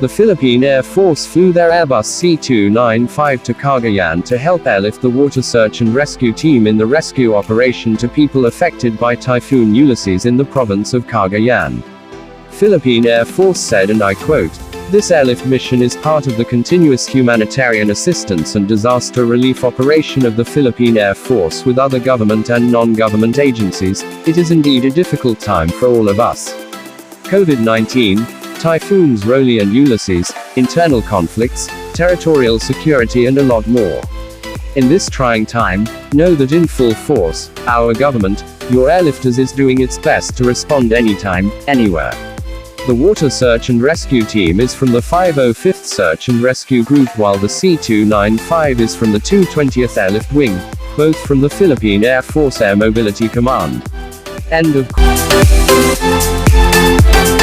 The Philippine Air Force flew their Airbus C-295 to Cagayan to help airlift the water search and rescue team in the rescue operation to people affected by Typhoon Ulysses in the province of Cagayan. Philippine Air Force said, and I quote, "This airlift mission is part of the continuous humanitarian assistance and disaster relief operation of the Philippine Air Force with other government and non-government agencies. It is indeed a difficult time for all of us. COVID-19, typhoons Rolly and Ulysses, internal conflicts, territorial security and a lot more. In this trying time, know that in full force, our government, your airlifters is doing its best to respond anytime, anywhere. The water search and rescue team is from the 505th Search and Rescue Group while the C-295 is from the 220th Airlift Wing, both from the Philippine Air Force Air Mobility Command." End of.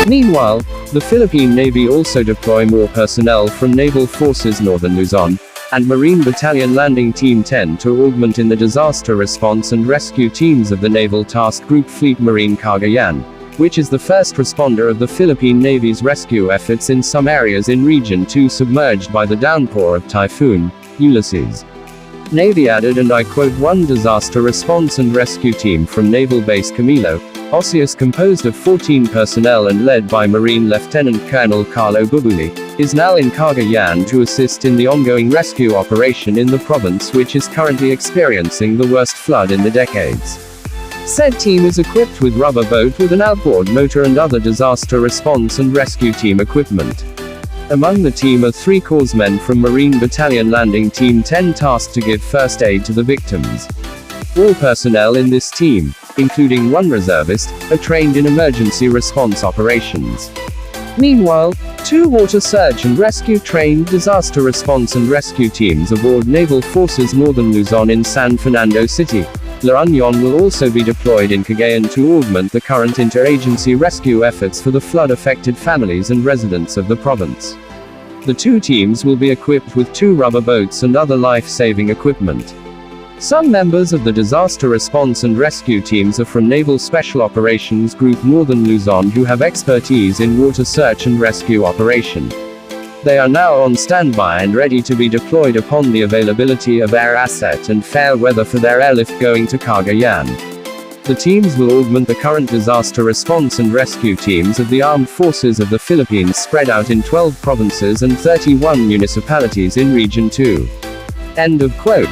Meanwhile, the Philippine Navy also deploy more personnel from Naval Forces Northern Luzon, and Marine Battalion Landing Team 10 to augment in the disaster response and rescue teams of the Naval Task Group Fleet Marine Cagayan, which is the first responder of the Philippine Navy's rescue efforts in some areas in Region 2 submerged by the downpour of Typhoon Ulysses. Navy added, and I quote, "One disaster response and rescue team from Naval Base Camilo, Ocius composed of 14 personnel and led by Marine Lieutenant Colonel Carlo Bubuli, is now in Cagayan to assist in the ongoing rescue operation in the province which is currently experiencing the worst flood in the decades. Said team is equipped with rubber boat with an outboard motor and other disaster response and rescue team equipment. Among the team are 3 corpsmen from Marine Battalion Landing Team 10 tasked to give first aid to the victims. All personnel in this team, including 1 reservist, are trained in emergency response operations. Meanwhile, 2 water search and rescue trained disaster response and rescue teams aboard Naval Forces Northern Luzon in San Fernando City, La Union will also be deployed in Cagayan to augment the current interagency rescue efforts for the flood-affected families and residents of the province. The 2 teams will be equipped with 2 rubber boats and other life-saving equipment. Some members of the disaster response and rescue teams are from Naval Special Operations Group Northern Luzon who have expertise in water search and rescue operation. They are now on standby and ready to be deployed upon the availability of air asset and fair weather for their airlift going to Cagayan. The teams will augment the current disaster response and rescue teams of the Armed Forces of the Philippines spread out in 12 provinces and 31 municipalities in Region 2. End of quote.